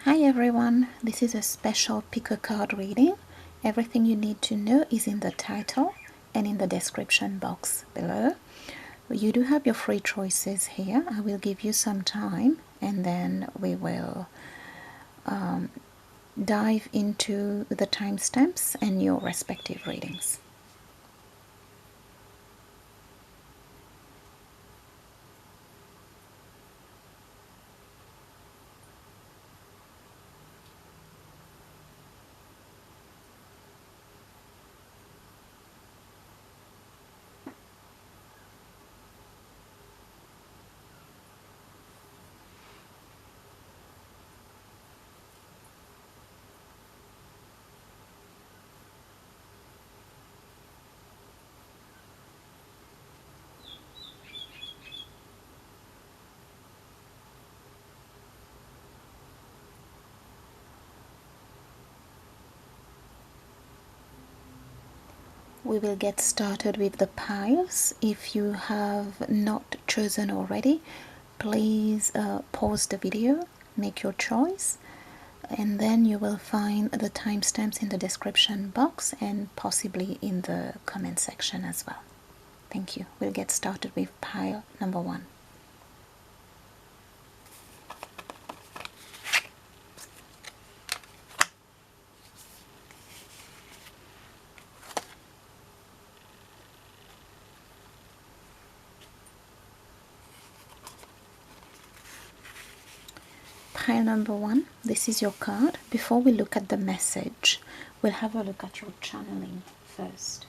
Hi everyone, this is a special pick a card reading. Everything you need to know is in the title and in the description box below. You do have your free choices here. I will give you some time and then we will dive into the timestamps and your respective readings. We will get started with the piles. If you have not chosen already, please pause the video, make your choice, and then you will find the timestamps in the description box and possibly in the comment section as well. Thank you. We'll get started with pile number 1. Pile number 1, this is your card. Before we look at the message, we'll have a look at your channeling first.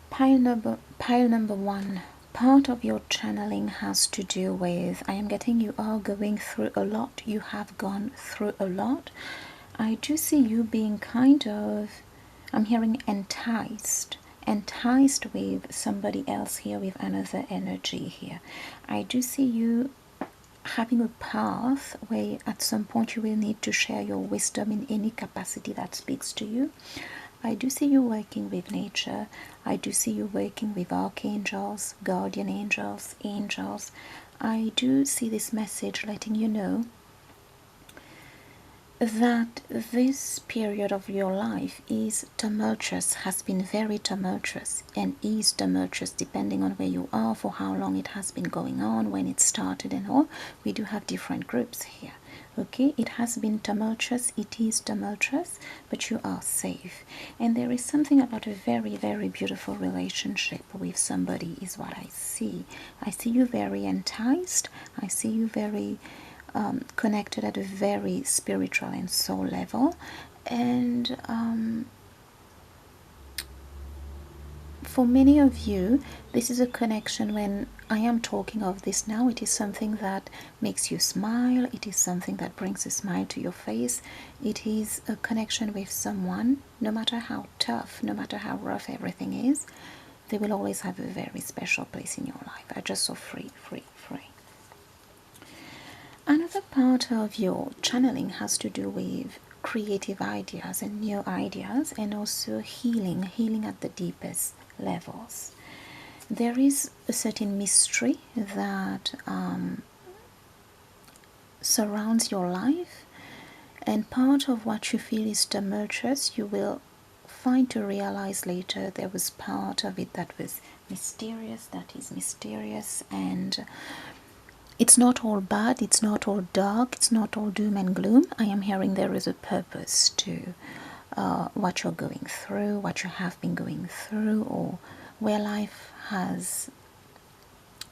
Pile number 1, part of your channeling has to do with, I am getting you are going through a lot, you have gone through a lot. I do see you being kind of, I'm hearing enticed with somebody else here, with another energy here. I do see you having a path where at some point you will need to share your wisdom in any capacity that speaks to you. I do see you working with nature. I do see you working with archangels, guardian angels, angels. I do see this message letting you know that this period of your life is tumultuous, has been very tumultuous, and is tumultuous depending on where you are, for how long it has been going on, when it started and all. We do have different groups here. Okay, it has been tumultuous, it is tumultuous, but you are safe. And there is something about a very, very beautiful relationship with somebody is what I see. I see you very enticed. I see you very connected at a very spiritual and soul level. And for many of you, this is a connection. When I am talking of this now, it is something that makes you smile. It is something that brings a smile to your face. It is a connection with someone, no matter how tough, no matter how rough everything is, they will always have a very special place in your life. I just saw free. Another part of your channeling has to do with creative ideas and new ideas, and also healing at the deepest levels. There is a certain mystery that surrounds your life, and part of what you feel is tumultuous, you will find to realize later there was part of it that was mysterious, that is mysterious, and it's not all bad, it's not all dark, it's not all doom and gloom. I am hearing there is a purpose to what you're going through, what you have been going through, or where life has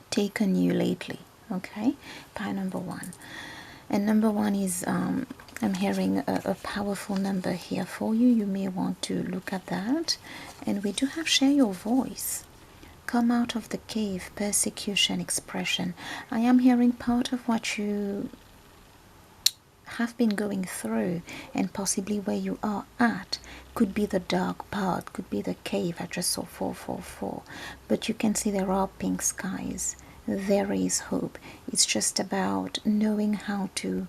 taken you lately. Okay, pile number 1. And number 1 is, I'm hearing a powerful number here for you. You may want to look at that. And we do have share your voice. Come out of the cave, persecution, expression. I am hearing part of what you have been going through, and possibly where you are at, could be the dark part, could be the cave. I just saw 444. But you can see there are pink skies. There is hope. It's just about knowing how to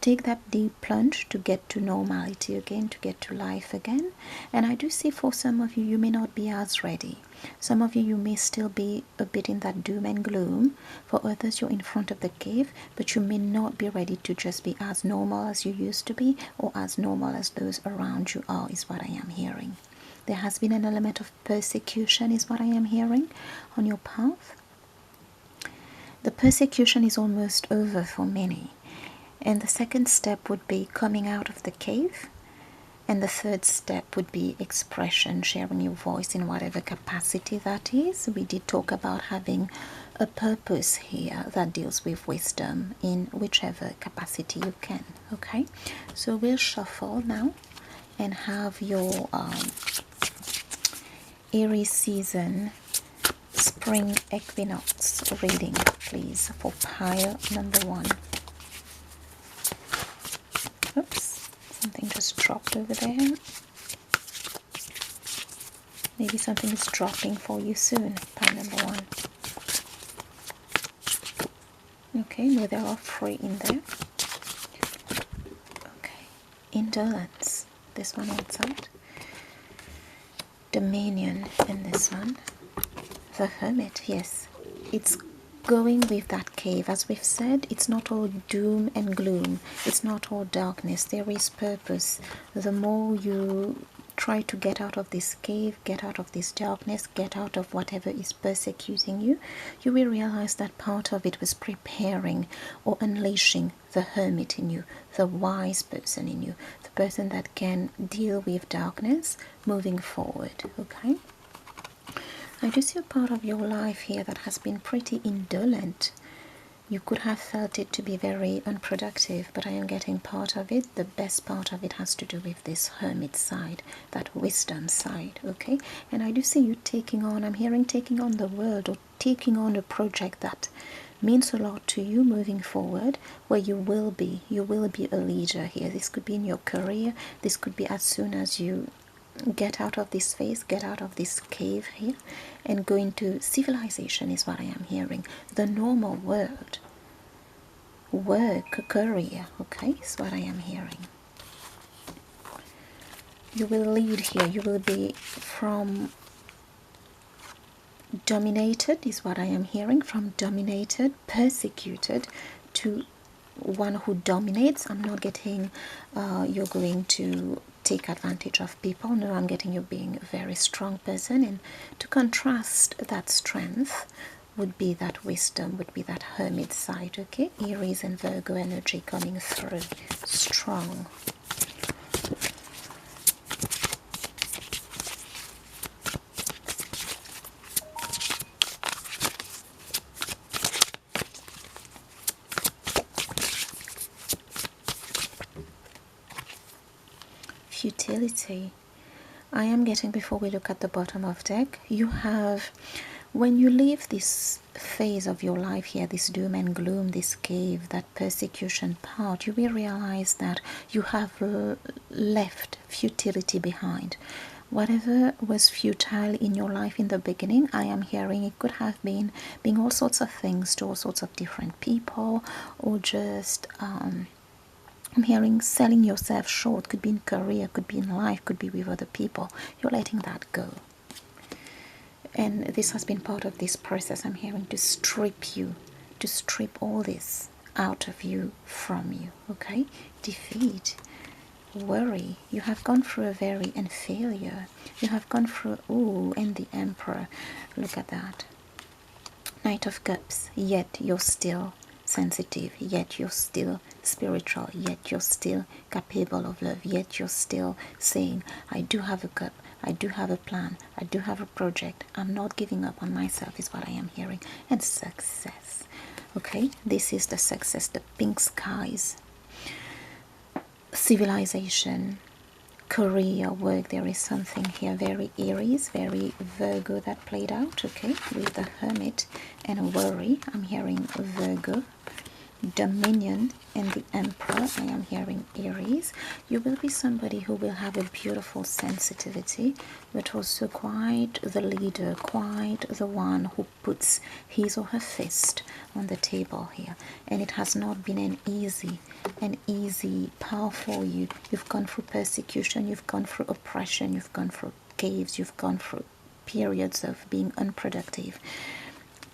take that deep plunge to get to normality again, to get to life again. And I do see for some of you, you may not be as ready. Some of you may still be a bit in that doom and gloom. For others, you're in front of the cave, but you may not be ready to just be as normal as you used to be, or as normal as those around you are, is what I am hearing. There has been an element of persecution, is what I am hearing, on your path. The persecution is almost over for many. And the second step would be coming out of the cave. And the third step would be expression, sharing your voice in whatever capacity that is. We did talk about having a purpose here that deals with wisdom in whichever capacity you can. Okay, so we'll shuffle now and have your Aries season Spring Equinox reading, please, for pile number 1. Oops, something just dropped over there. Maybe something is dropping for you soon, pile number 1. Okay, no, there are 3 in there. Okay, indolence, this one outside. Dominion in this one. The Hermit, yes. It's going with that cave. As we've said, it's not all doom and gloom. It's not all darkness. There is purpose. The more you try to get out of this cave, get out of this darkness, get out of whatever is persecuting you, you will realize that part of it was preparing or unleashing the hermit in you, the wise person in you, the person that can deal with darkness moving forward. Okay, I do see a part of your life here that has been pretty indolent. You could have felt it to be very unproductive, but I am getting part of it. The best part of it has to do with this hermit side, that wisdom side, okay? And I do see you taking on, I'm hearing taking on the world, or taking on a project that means a lot to you moving forward, where you will be a leader here. This could be in your career. This could be as soon as you get out of this phase, get out of this cave here, and go into civilization is what I am hearing. The normal world, work, career, okay, is what I am hearing. You will lead here. You will be from dominated, is what I am hearing, from dominated, persecuted, to one who dominates. I'm not getting you're going to take advantage of people. No, I'm getting you being a very strong person, and to contrast that strength would be that wisdom, would be that hermit side. Okay, Aries and Virgo energy coming through strong. Futility. I am getting, before we look at the bottom of deck, you have, when you leave this phase of your life here, this doom and gloom, this cave, that persecution part, you will realize that you have left futility behind. Whatever was futile in your life in the beginning, I am hearing it could have been being all sorts of things to all sorts of different people, or just I'm hearing selling yourself short. Could be in career, could be in life, could be with other people. You're letting that go. And this has been part of this process. I'm hearing to strip you, to strip all this out of you, from you. Okay? Defeat, worry. You have gone through a and failure. You have gone through, ooh, and the Emperor. Look at that. Knight of Cups. Yet you're still sensitive, yet you're still spiritual, yet you're still capable of love, yet you're still saying, I do have a cup, I do have a plan, I do have a project, I'm not giving up on myself, is what I am hearing. And success. Okay, this is the success, the pink skies, civilization, career, work. There is something here very Aries, very Virgo that played out, okay, with the Hermit and worry. I'm hearing Virgo. Dominion and the Emperor. I am hearing Aries. You will be somebody who will have a beautiful sensitivity, but also quite the leader, quite the one who puts his or her fist on the table here. And it has not been an easy path for you. You've gone through persecution, you've gone through oppression, you've gone through caves, you've gone through periods of being unproductive,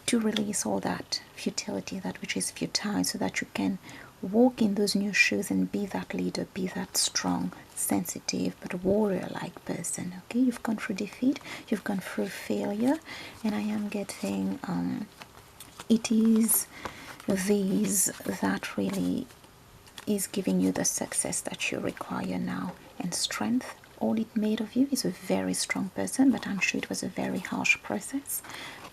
to release all that futility, that which is futile, so that you can walk in those new shoes and be that leader, be that strong, sensitive, but warrior-like person. Okay, you've gone through defeat, you've gone through failure, and I am getting it is these that really is giving you the success that you require now, and strength. All it made of you is a very strong person, but I'm sure it was a very harsh process.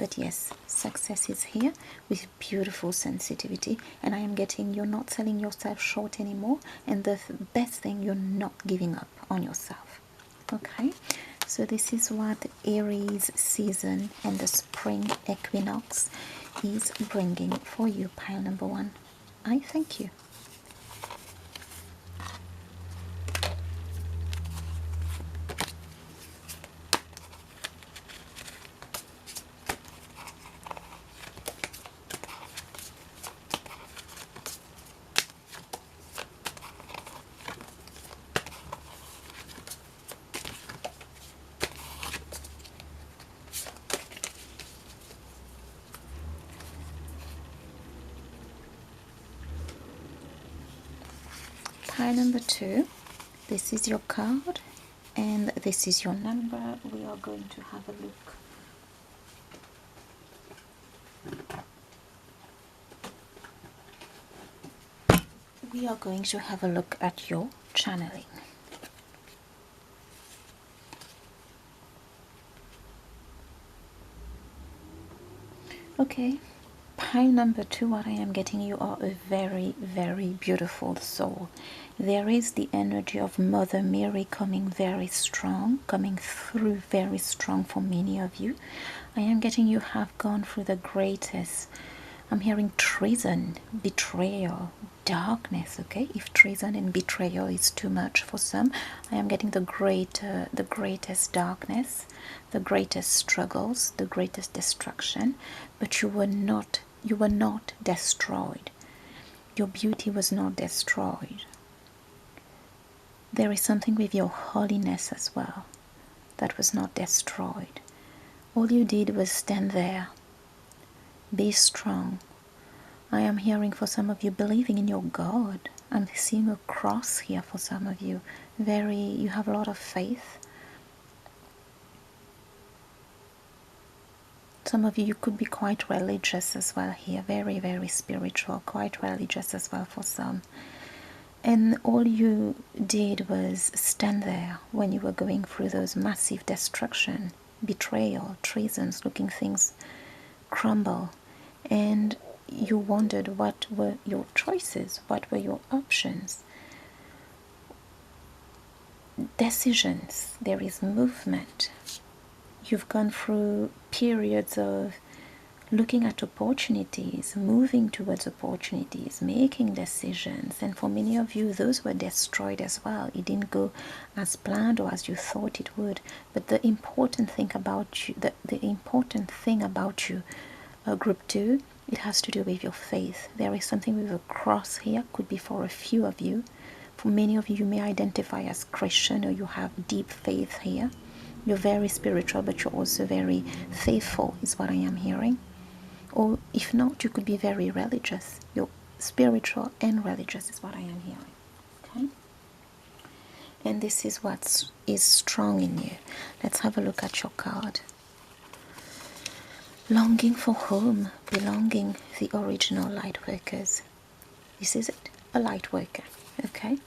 But yes, success is here with beautiful sensitivity, and I am getting you're not selling yourself short anymore, and the best thing, you're not giving up on yourself. Okay, so this is what Aries season and the spring equinox is bringing for you, pile number one. I thank you. Pile number two, this is your card and this is your number. We are going to have a look. We are going to have a look at your channeling. Okay, pile number two, what I am getting, you are a very, very beautiful soul. There is the energy of Mother Mary coming very strong, coming through very strong for many of you. I am getting you have gone through the greatest. I'm hearing treason, betrayal, darkness. Okay, if treason and betrayal is too much for some, I am getting the greatest darkness, the greatest struggles, the greatest destruction. But you were not destroyed. Your beauty was not destroyed. There is something with your holiness as well that was not destroyed. All you did was stand there. Be strong. I am hearing for some of you believing in your God. I'm seeing a cross here for some of you. You have a lot of faith. Some of you could be quite religious as well here. Very, very spiritual, quite religious as well for some. And all you did was stand there when you were going through those massive destruction, betrayal, treasons, looking things crumble. And you wondered what were your choices, what were your options. Decisions, there is movement. You've gone through periods of looking at opportunities, moving towards opportunities, making decisions, and for many of you those were destroyed as well. It didn't go as planned or as you thought it would. But the important thing about you, group 2, it has to do with your faith. There is something with a cross here, could be for a few of you. For many of you, you may identify as Christian, or you have deep faith here. You're very spiritual, but you're also very faithful, is what I am hearing. Or if not, you could be very religious. You're spiritual and religious is what I am hearing. Okay? And this is what is strong in you. Let's have a look at your card. Longing for home, belonging, the original light workers. This is it, a light worker. Okay?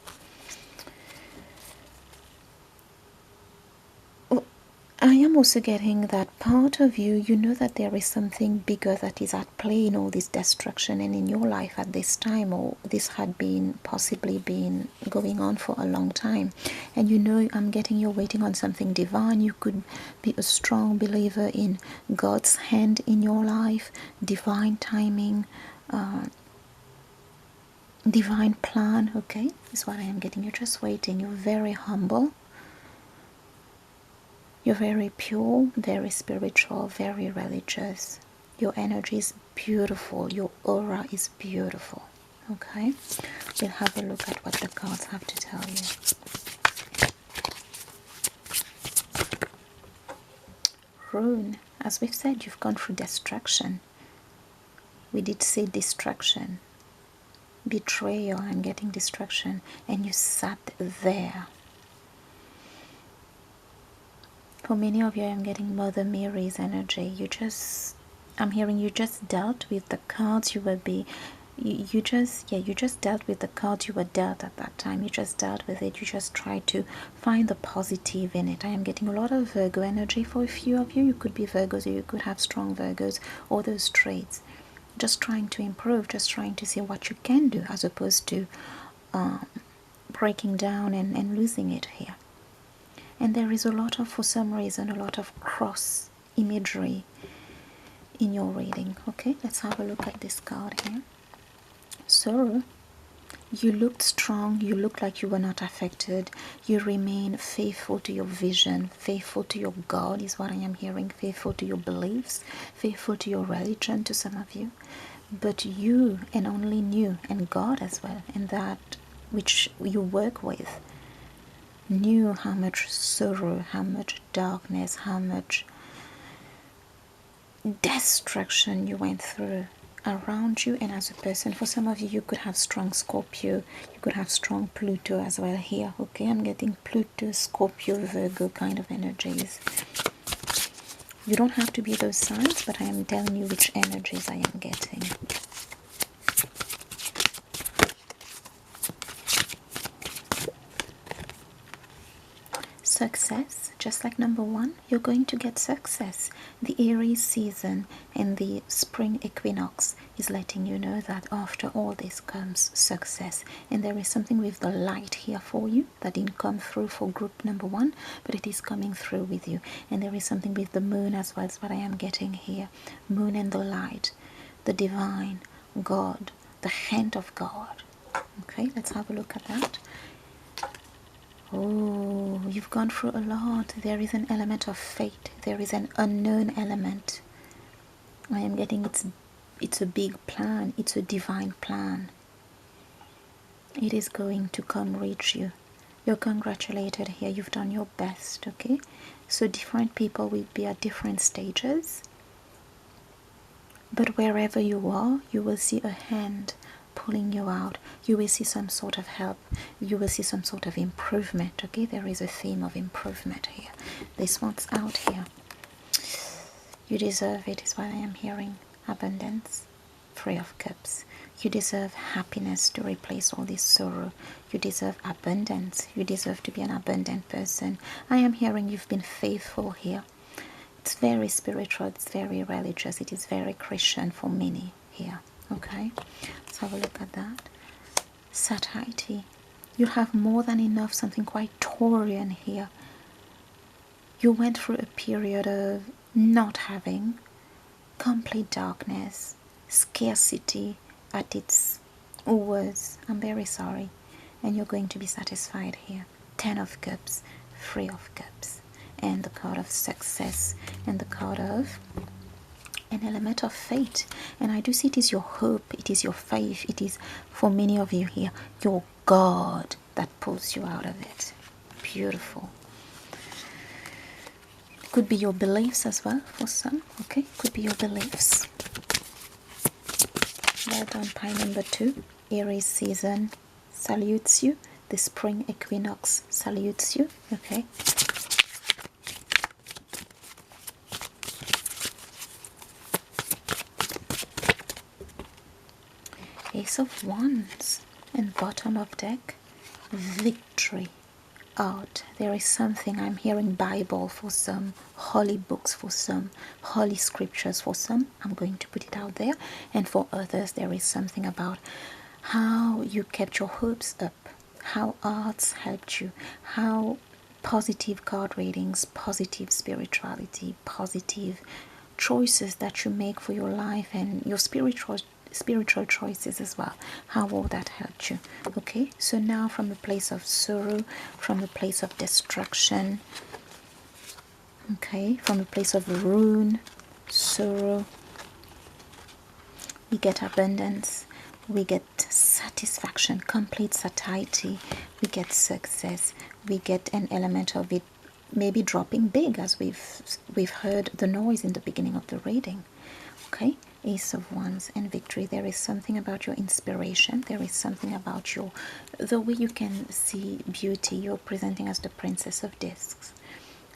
I am also getting that part of you, you know that there is something bigger that is at play in all this destruction and in your life at this time, or this had possibly been going on for a long time. And you know, I'm getting you're waiting on something divine. You could be a strong believer in God's hand in your life, divine timing, divine plan, okay, is what I am getting. You're just waiting. You're very humble. You're very pure, very spiritual, very religious. Your energy is beautiful. Your aura is beautiful. Okay, we'll have a look at what the cards have to tell you. Rune, as we've said, you've gone through destruction. We did say distraction, betrayal. I'm getting distraction, and you sat there. For many of you, I'm getting Mother Mary's energy. I'm hearing you just dealt with the cards you will be. You just dealt with the cards you were dealt at that time. You just dealt with it. You just tried to find the positive in it. I am getting a lot of Virgo energy for a few of you. You could be Virgos, or you could have strong Virgos, or those traits. Just trying to improve, just trying to see what you can do, as opposed to breaking down and losing it here. And there is a lot of, for some reason, a lot of cross imagery in your reading. Okay, let's have a look at this card here. So, you looked strong, you looked like you were not affected, you remain faithful to your vision, faithful to your God is what I am hearing, faithful to your beliefs, faithful to your religion, to some of you. But you, and only you, and God as well, and that which you work with, knew how much sorrow, how much darkness, how much destruction you went through around you and as a person. For some of you, you could have strong Scorpio, you could have strong Pluto as well here. Okay, I'm getting Pluto, Scorpio, Virgo kind of energies. You don't have to be those signs, but I am telling you which energies I am getting. Success, just like number one, you're going to get success. The Aries season and the spring equinox is letting you know that after all this comes success. And there is something with the light here for you that didn't come through for group number one, but it is coming through with you. And there is something with the moon as well, as what I am getting here. Moon and the light, the divine, God, the hand of God. Okay, let's have a look at that. Oh, you've gone through a lot. There is an element of fate. There is an unknown element. I am getting it's a big plan. It's a divine plan. It is going to come reach you. You're congratulated here. You've done your best, okay? So different people will be at different stages. But wherever you are, you will see a hand pulling you out. You will see some sort of help. You will see some sort of improvement. Okay, there is a theme of improvement here. This one's out here. You deserve it, is what I am hearing. Abundance, Three of Cups. You deserve happiness to replace all this sorrow. You deserve abundance. You deserve to be an abundant person. I am hearing you've been faithful here. It's very spiritual. It's very religious. It is very Christian for many here. Okay, let's have a look at that. Satiety. You have more than enough, something quite Taurian here. You went through a period of not having, complete darkness, scarcity at its worst. I'm very sorry. And you're going to be satisfied here. 10 of Cups, 3 of Cups, and the card of success, and the card of an element of fate. And I do see it is your hope, it is your faith, it is, for many of you here, your God that pulls you out of it. Beautiful. It could be your beliefs as well for some. Okay, could be your beliefs. Well done, pile number 2. Aries season salutes you. The spring equinox salutes you. Okay. Ace of Wands and bottom of deck, victory. Out. There is something, I'm hearing Bible for some, holy books for some, holy scriptures for some. I'm going to put it out there. And for others, there is something about how you kept your hopes up, how arts helped you, how positive card readings, positive spirituality, positive choices that you make for your life and your spiritual spiritual choices as well. How will that help you? Okay, so now from a place of sorrow, from a place of destruction, okay, from a place of ruin, sorrow, we get abundance, we get satisfaction, complete satiety, we get success, we get an element of it maybe dropping big, as we've heard the noise in the beginning of the reading. Okay, Ace of Wands and victory. There is something about your inspiration, there is something about your, the way you can see beauty. You're presenting as the Princess of Discs.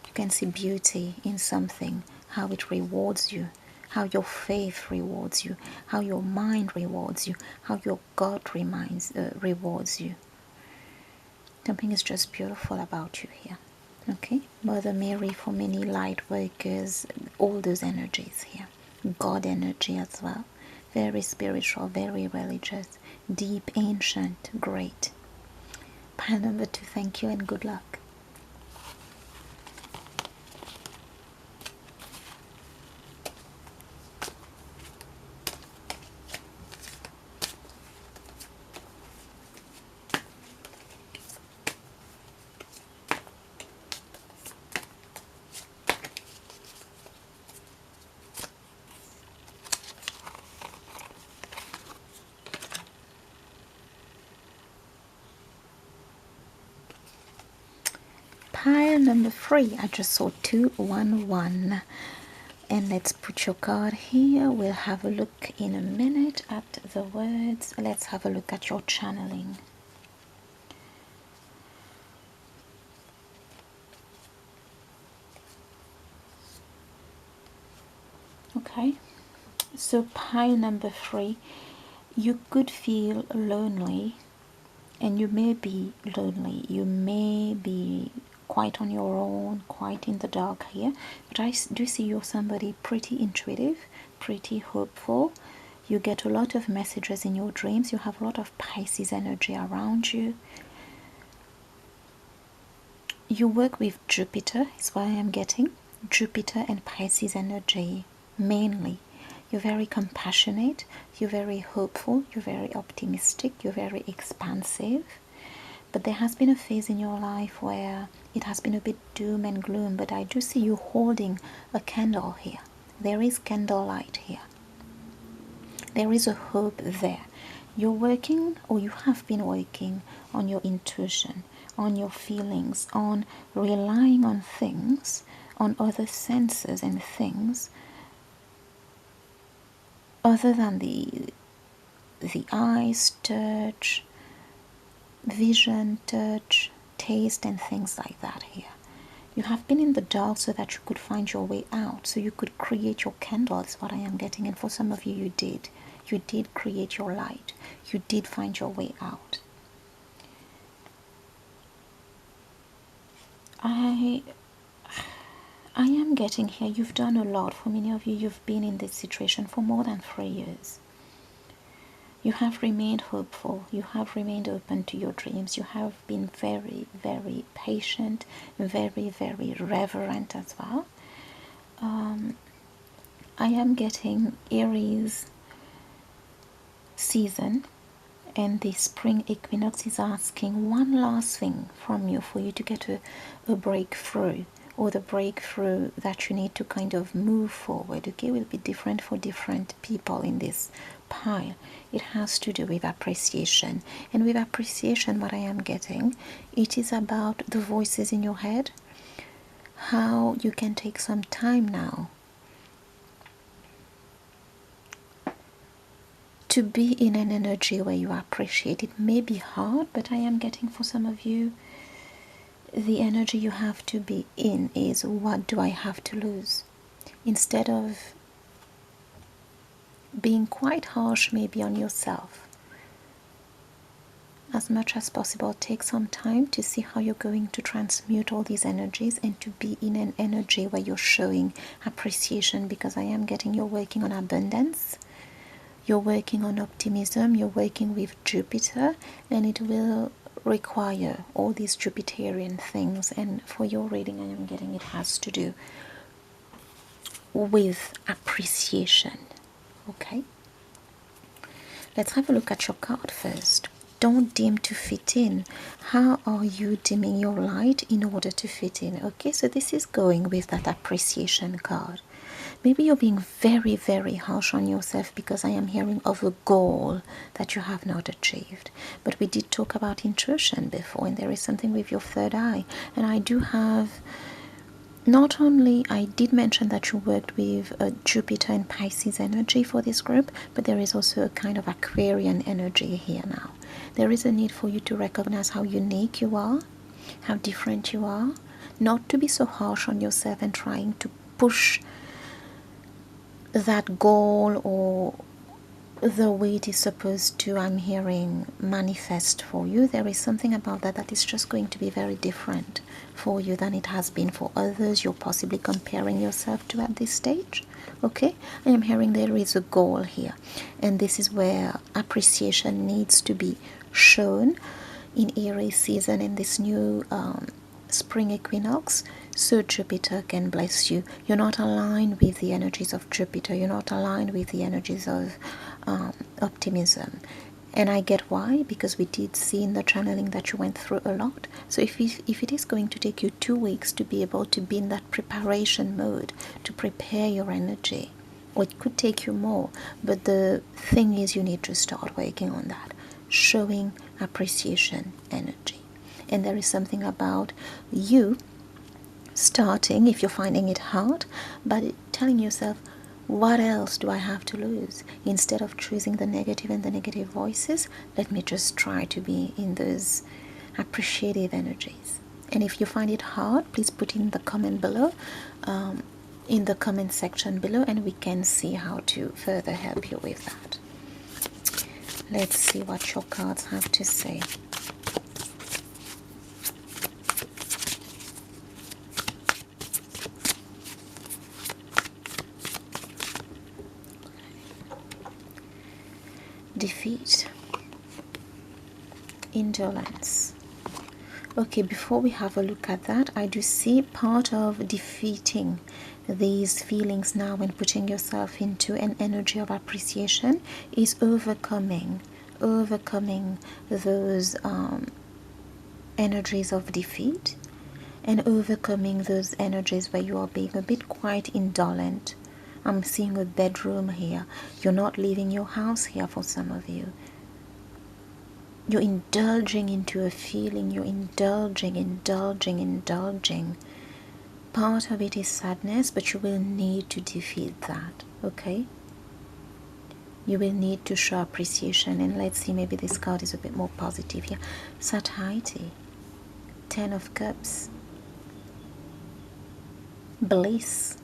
You can see beauty in something, how it rewards you, how your faith rewards you, how your mind rewards you, how your gut rewards you. Something is just beautiful about you here. Okay, Mother Mary for many light workers, all those energies here. God energy as well. Very spiritual, very religious, deep, ancient, great. Pile number 2, thank you and good luck. Pile number 3, I just saw 211. And let's put your card here. We'll have a look in a minute at the words. Let's have a look at your channeling. Okay, so pile number 3, you could feel lonely, and you may be lonely. You may be quite on your own, quite in the dark here, but I do see you're somebody pretty intuitive, pretty hopeful. You get a lot of messages in your dreams. You have a lot of Pisces energy around you. You work with Jupiter, is what I am getting. Jupiter and Pisces energy mainly. You're very compassionate, you're very hopeful, you're very optimistic, you're very expansive. But there has been a phase in your life where it has been a bit doom and gloom, but I do see you holding a candle here. There is candlelight here. There is a hope there. You're working, or you have been working, on your intuition, on your feelings, on relying on things, on other senses and things other than the eyes, touch, vision, touch, taste, and things like that here. You have been in the dark so that you could find your way out, so you could create your candle, is what I am getting. And for some of you, you did. You did create your light. You did find your way out. I am getting here, you've done a lot. For many of you, you've been in this situation for more than 3 years. You have remained hopeful. You have remained open to your dreams. You have been very, very patient, very, very reverent as well. I am getting Aries season, and the spring equinox is asking one last thing from you for you to get a breakthrough, or the breakthrough that you need to kind of move forward. Okay, will be different for different people in this pile. It has to do with appreciation, and with appreciation, what I am getting, it is about the voices in your head, how you can take some time now to be in an energy where you appreciate. It may be hard, but I am getting for some of you, the energy you have to be in is, what do I have to lose? Instead of being quite harsh maybe on yourself, as much as possible, take some time to see how you're going to transmute all these energies and to be in an energy where you're showing appreciation, because I am getting you're working on abundance, you're working on optimism, you're working with Jupiter, and it will require all these Jupiterian things. And for your reading, I am getting it has to do with appreciation. Okay, Let's have a look at your card first. Don't dim to fit in. How are you dimming your light in order to fit in? Okay, so this is going with that appreciation card. Maybe you're being very, very harsh on yourself because I am hearing of a goal that you have not achieved. But we did talk about intuition before, and there is something with your third eye. And I do have, not only, I did mention that you worked with Jupiter and Pisces energy for this group, but there is also a kind of Aquarian energy here now. There is a need for you to recognize how unique you are, how different you are, not to be so harsh on yourself and trying to push that goal or the way it is supposed to, I'm hearing, manifest for you. There is something about that that is just going to be very different for you than it has been for others you're possibly comparing yourself to at this stage. Okay, I am hearing there is a goal here, and this is where appreciation needs to be shown in Aries season, in this new spring equinox, so Jupiter can bless you. You're not aligned with the energies of Jupiter, you're not aligned with the energies of optimism. And I get why, because we did see in the channeling that you went through a lot. So if it is going to take you 2 weeks to be able to be in that preparation mode, to prepare your energy, or it could take you more, but the thing is you need to start working on that, showing appreciation energy. And there is something about you starting, if you're finding it hard, but telling yourself, what else do I have to lose? Instead of choosing the negative and the negative voices, let me just try to be in those appreciative energies. And if you find it hard, please put in the comment below, in the comment section below, and we can see how to further help you with that. Let's see what your cards have to say. Defeat, indolence. Okay, before we have a look at that, I do see part of defeating these feelings now and putting yourself into an energy of appreciation is overcoming those energies of defeat, and overcoming those energies where you are being a bit quite indolent. I'm seeing a bedroom here. You're not leaving your house here for some of you. You're indulging into a feeling. You're indulging. Part of it is sadness, but you will need to defeat that, okay? You will need to show appreciation. And let's see, maybe this card is a bit more positive here. Satiety, 10 of Cups, bliss.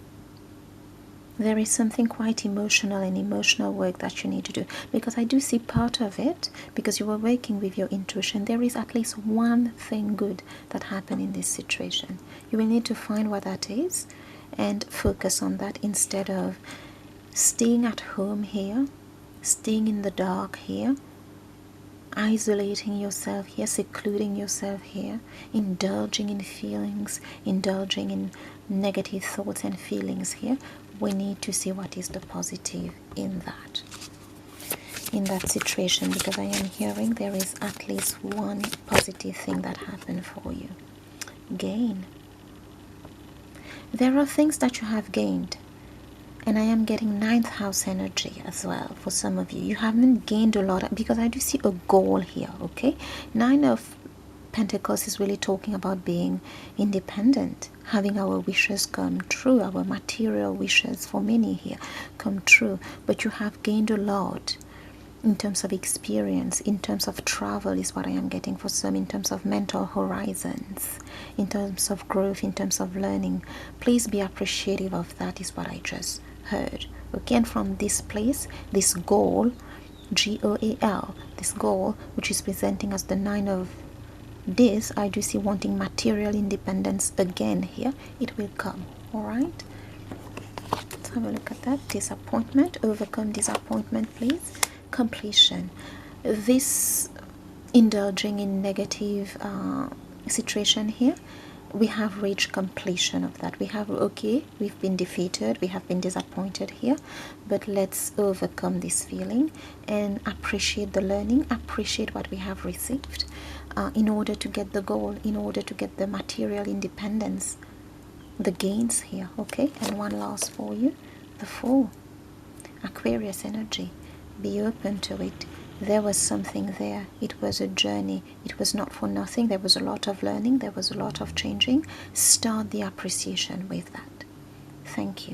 There is something quite emotional and emotional work that you need to do, because I do see part of it, because you were working with your intuition. There is at least one thing good that happened in this situation. You will need to find what that is and focus on that instead of staying at home here, staying in the dark here, isolating yourself here, secluding yourself here, indulging in feelings, indulging in negative thoughts and feelings here. We need to see what is the positive in that situation, because I am hearing there is at least one positive thing that happened for you. Gain. There are things that you have gained, and I am getting 9th house energy as well for some of you. You haven't gained a lot, because I do see a goal here, okay? 9 of Pentacles is really talking about being independent, having our wishes come true, our material wishes for many here come true. But you have gained a lot in terms of experience, in terms of travel is what I am getting for some, in terms of mental horizons, in terms of growth, in terms of learning. Please be appreciative of that, is what I just heard. Okay, and from this place, this goal, G-O-A-L, this goal, which is presenting as the 9 of this, I do see wanting material independence again here. It will come. All right, let's have a look at that. Disappointment, overcome disappointment, please. Completion. This indulging in negative situation here we have reached completion of that. We have, okay, we've been defeated, we have been disappointed here, but let's overcome this feeling and appreciate the learning, appreciate what we have received, in order to get the goal, in order to get the material independence, the gains here. Okay, and one last for you, the Fool, Aquarius energy. Be open to it. There was something there. It was a journey. It was not for nothing. There was a lot of learning. There was a lot of changing. Start the appreciation with that. Thank you.